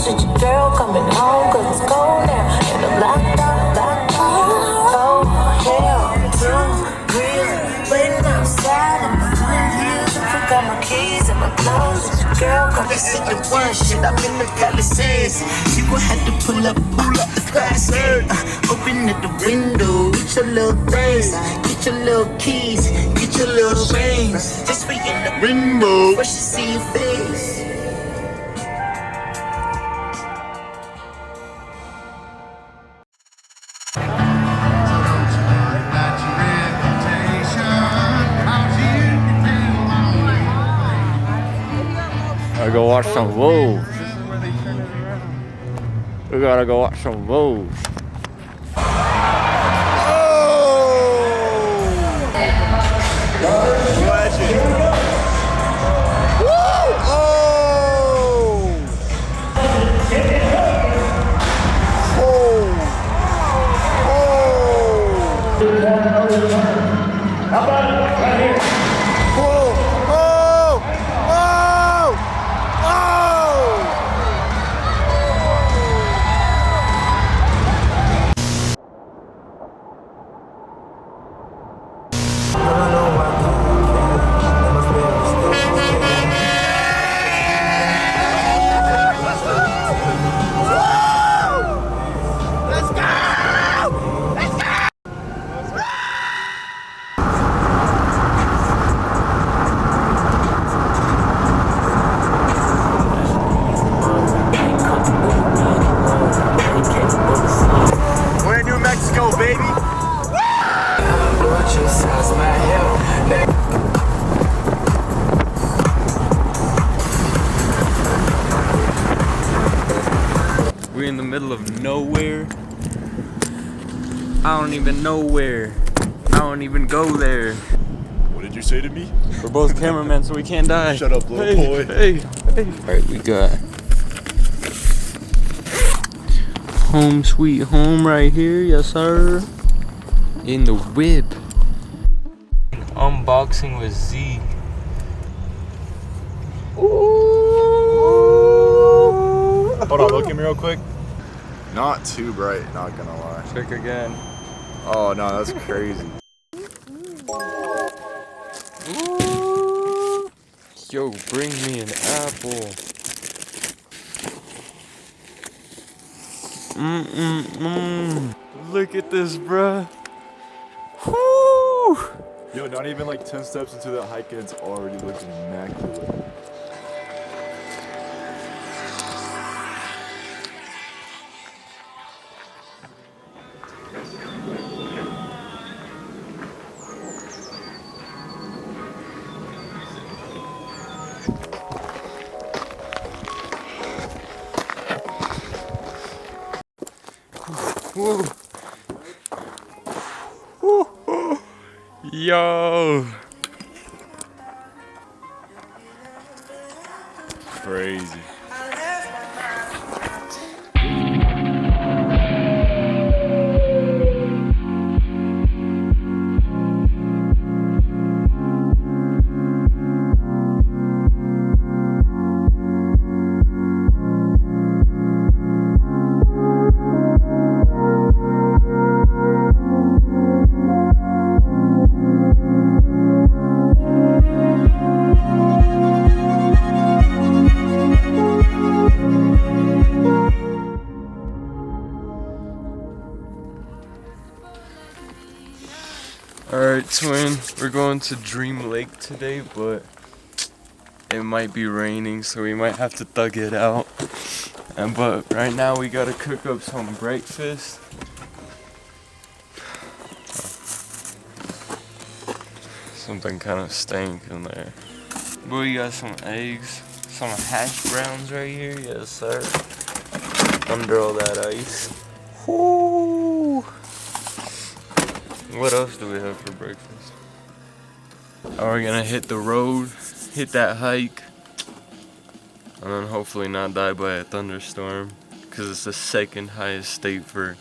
close with your girl coming home, cause it's cold now. And I'm locked out, locked out. Oh, hell, too real. Waiting outside in my front heels. I forgot my keys and my clothes. With your girl coming see the one shit. I'm in the Palisades. You gon' have to pull up the Palisades. Open at the window with your little things. Get your little keys, get your little rings. Just be in the rainbow, but she see your face. Gotta go watch some wolves. We gotta go watch some wolves. We're in the middle of nowhere. I don't even know where. I don't even go there. What did you say to me? We're both cameramen, so we can't die. Shut up, little boy. Hey. Alright, we got home sweet home right here, yes sir. In the whip. Unboxing with ZEE. Hold on, look at me real quick. Not too bright, not gonna lie. Check again. Oh no, that's crazy. Yo, bring me an apple. Look at this, bruh. Woo! Yo, not even like 10 steps into that hike and it's already looking immaculate. Woo. Woo. Yo. Crazy. Alright, twin, we're going to Dream Lake today, but it might be raining, so we might have to thug it out. But right now we gotta cook up some breakfast. Something kind of stank in there. But we got some eggs, some hash browns right here, yes sir. Under all that ice. Woo! What else do we have for breakfast? Oh, we're gonna hit the road, hit that hike, and then hopefully not die by a thunderstorm, because it's the second highest state for...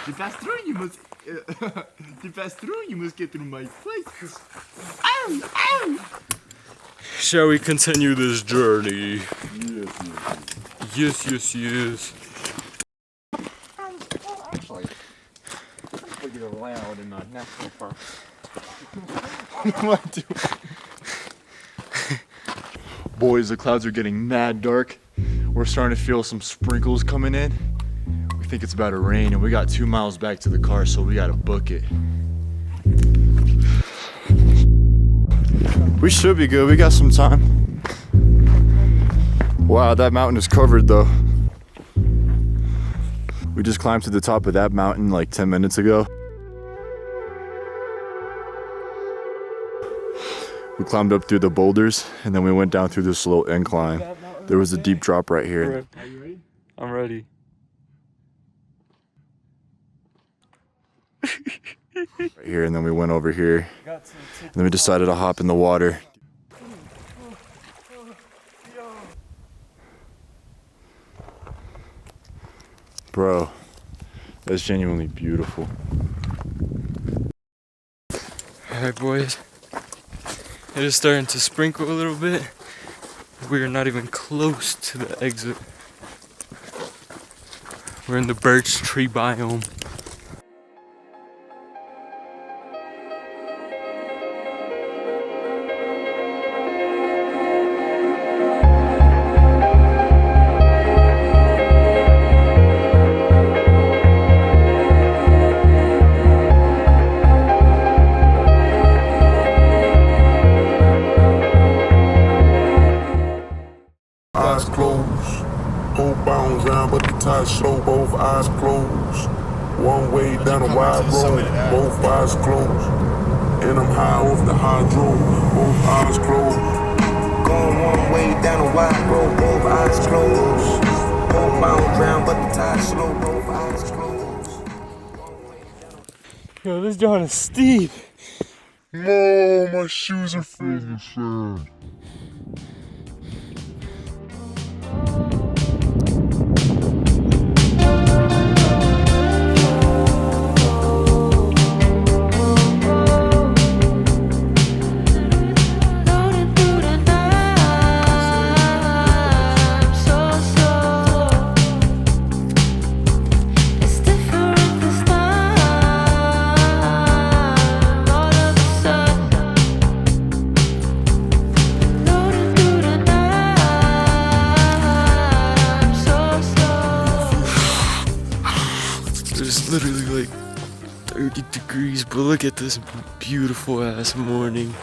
To pass through, you must. To pass through, you must get through my place. Shall we continue this journey? Yes. Yes. Actually, we get allowed in the national park. What am I doing? Boys, the clouds are getting mad dark. We're starting to feel some sprinkles coming in. We think it's about to rain, and we got 2 miles back to the car, so we gotta book it. We should be good. We got some time. Wow, that mountain is covered though. We just climbed to the top of that mountain like 10 minutes ago. We climbed up through the boulders and then we went down through this little incline. There was a deep drop right here. Are you ready? I'm ready. Right here, and then we went over here. And then we decided to hop in the water. Bro, that's genuinely beautiful. Alright, boys. It is starting to sprinkle a little bit. We are not even close to the exit. We're in the birch tree biome. Eyes closed, hold bound round, but the tide slow, both eyes closed. One way down a wide road, both eyes closed. And I'm high off the hydro, both eyes closed. Going one way down a wide road, both eyes closed. Hold bound round, but the tide slow, both eyes closed. Yo, this John is steep. No, my shoes are freezing sand. It's literally like 30 degrees, but look at this beautiful ass morning.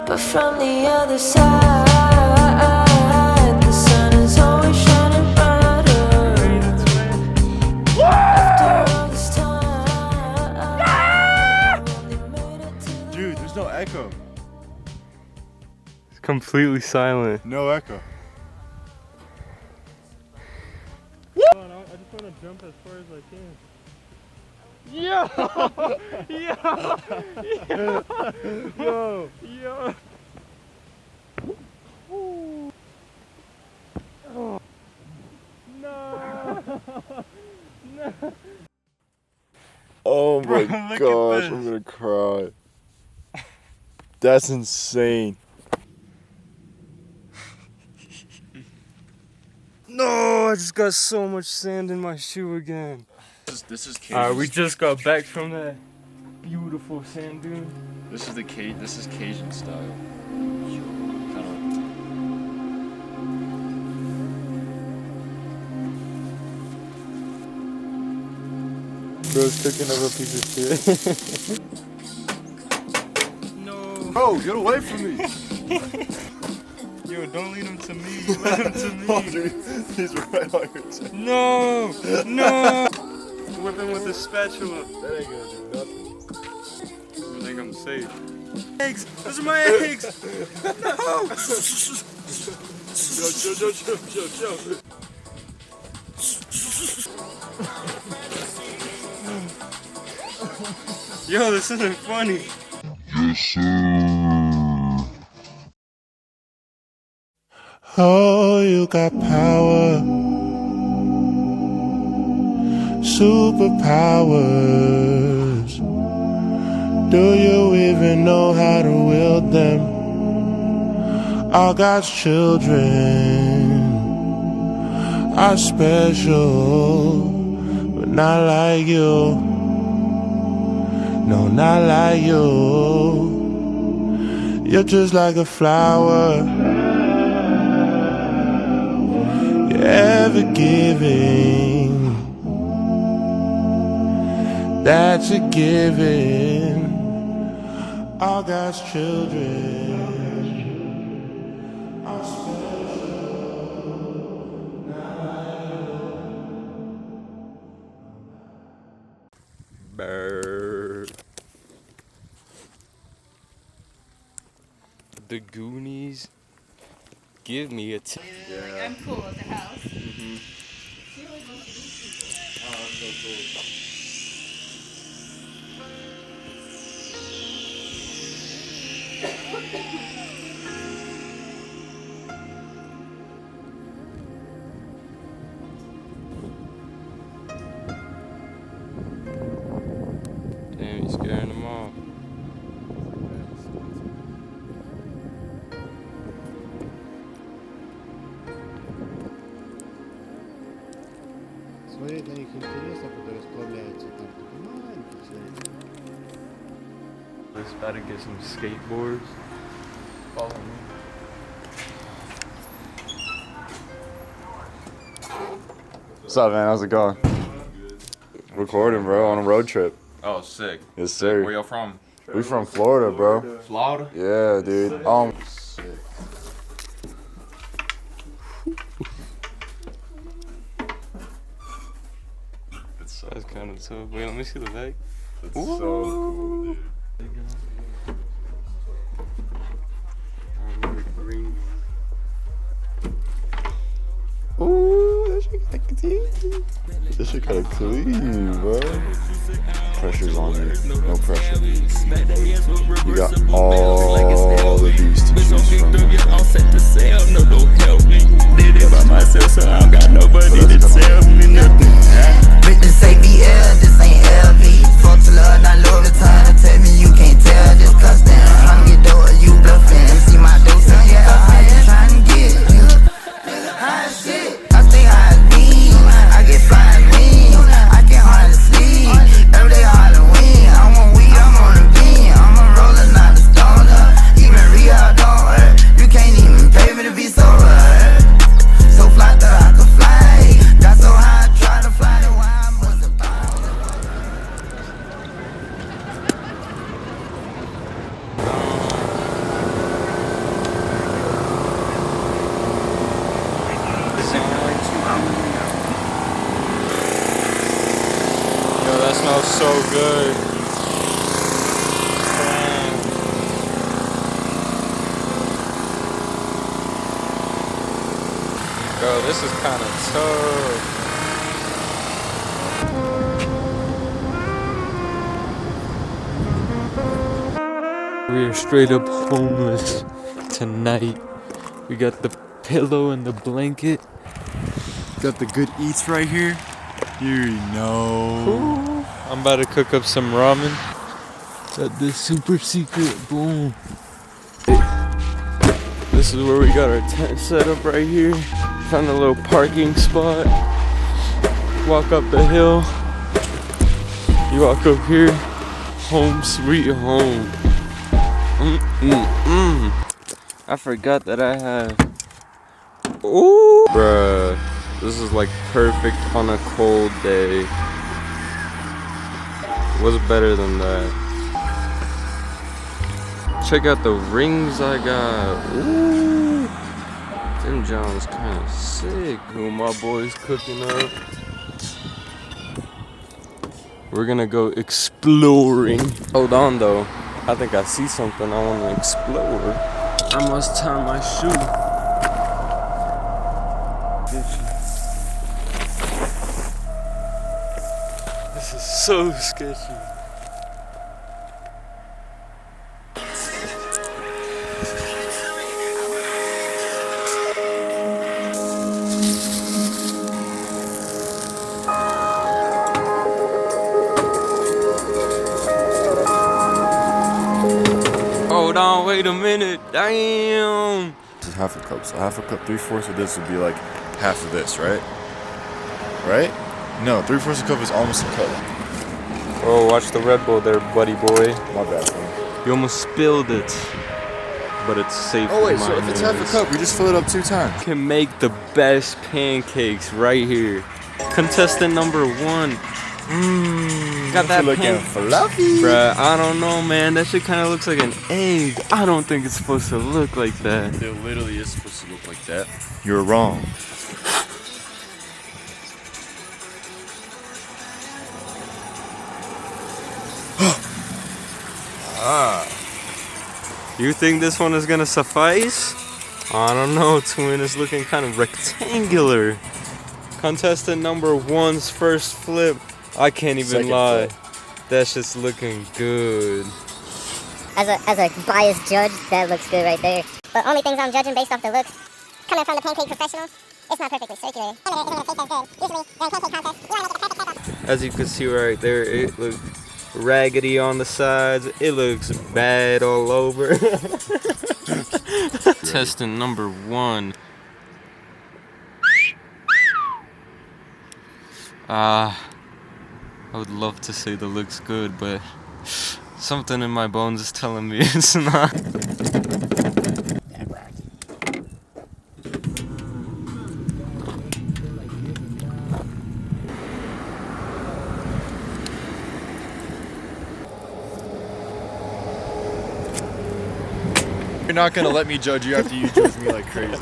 But from the other side, the sun is always shining brighter. After all this time, we only made it to the Dude, there's no echo. It's completely silent. No echo. I just want to jump as far as I can. Yo! Oh. No! Oh my Bro, look at gosh, this. I'm gonna cry. That's insane. No, I just got so much sand in my shoe again. This is We just got back from that beautiful sand dune. This is Cajun style. Bro's cooking up a piece of shit. No. Bro, get away from me. Yo, don't lead him to me. Let him to me. Oh, dude, he's right on your chest. No! No! Whip him with a spatula. That ain't gonna do nothing. I think I'm safe. Eggs! Those are my eggs! No! Yo. Yo, this isn't funny. Oh, you got power, superpowers. Do you even know how to wield them? All God's children are special, but not like you. No, not like you. You're just like a flower. You're ever giving. That's a given. All God's children are Bird. The Goonies. Give me a t. Like, I'm cool at the house. Damn, you scaring them off. Смотреть на них интересно, когда расплавляются там такие маленькие человечки. Let's about to get some skateboards. Follow me. What's up, man? How's it going? Recording, bro, on a road trip. Oh, sick. Yes, sir. Where y'all from? We from Florida, bro. Florida? Yeah, dude. Sick. That's kind of tough. Wait, let me see the back. That's so cool, dude. Ooh, that shit kinda clean, bro. Pressure's on you. No pressure. You got all the beats to choose from. All set to sell, no, don't help me. Did it by myself, so I don't got nobody to tell me nothing. Bitches say BL, this ain't LV. Fuck to love, not love the time. Tell me you can't tell this custom. Tryna get dough, you bluffing. See my dough, so yeah, I ain't tryna get you. High as shit, I stay high as me. I get fly as wings, I can hardly sleep. Every day Halloween, I'm on weed, I'm on a bean. I'm a roller, not a stoner. Even real don't hurt. You can't even pay me to be so right. So fly that I could fly. Got so high, I try to fly the why I must have Yo, that smells so good. Damn. Bro, this is kind of tough. We are straight up homeless tonight. We got the pillow and the blanket. Got the good eats right here. You already know. Ooh. I'm about to cook up some ramen. Got this super secret boom. This is where we got our tent set up right here. Found a little parking spot. Walk up the hill. You walk up here. Home sweet home. I forgot that I have. Ooh, bruh. This is like perfect on a cold day. What's better than that? Check out the rings I got. Ooh. Them John's kind of sick. Who my boys cooking up? We're gonna go exploring. Hold on though. I think I see something I wanna explore. I must tie my shoe. This is so sketchy. Hold on, wait a minute. Damn. This is half a cup, so half a cup, 3/4 of this would be like half of this, right? Right? No, 3/4 a cup is almost a cup. Oh, watch the Red Bull there, buddy boy. My bad, man. You almost spilled it, but it's safe. Oh wait, so if it's half a cup, we just fill it up 2 times. You can make the best pancakes right here. Contestant number 1. Got that looking fluffy. Bruh, I don't know, man. That shit kind of looks like an egg. I don't think it's supposed to look like that. It literally is supposed to look like that. You're wrong. You think this one is gonna suffice? I don't know, twin. It's looking kind of rectangular. Contestant number 1's first flip. I can't even Second lie. flip. That's just looking good. As a biased judge, that looks good right there. The only things I'm judging based off the looks, coming from the pancake professionals, it's not perfectly circular. It's gonna taste as good. Usually, during pancake contests, you wanna make it the perfect shape. As you can see right there, it looks raggedy on the sides. It looks bad all over. Testing number 1. I would love to say that looks good, but something in my bones is telling me it's not. You're not gonna let me judge you after you judge me like crazy.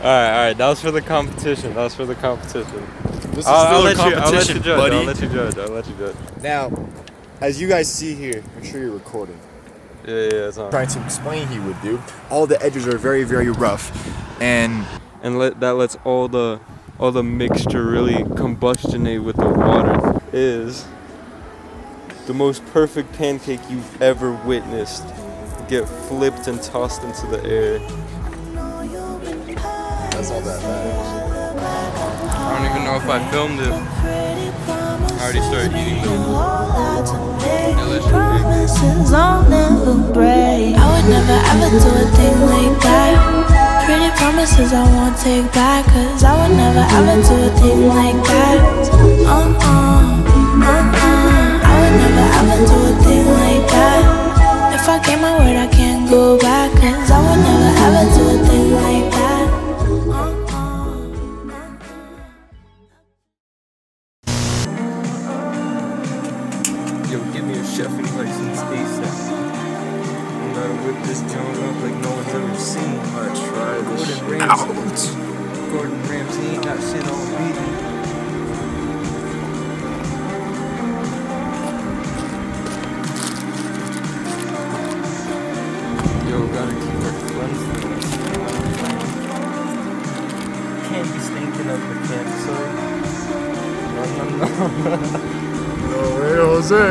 Alright, that was for the competition. This is still a competition, I'll let you judge. buddy. I'll let you judge. Now, as you guys see here, make sure you're recording. Yeah, it's on. Trying to explain he would do. All the edges are very, very rough, and that lets all the mixture really combustionate with the water. Is the most perfect pancake you've ever witnessed get flipped and tossed into the air. that's all that matters. I don't even know if I filmed it. I already started eating them. Promises I'll never break. I would never ever do a thing like that. Pretty promises I won't take back, 'cause I would never ever do a thing like that. I would never ever do a thing like that. If I gave my word, I can't go back, 'cause I would never ever do a thing like that. Yo, give me a chefing license ASAP. I'm gonna whip this joint up like no one's ever seen. Let's try this Gordon Ramsay ain't got shit on me. Yo, gotta keep it cleansed. Can't be stinking up the campsite. No. No way, Jose.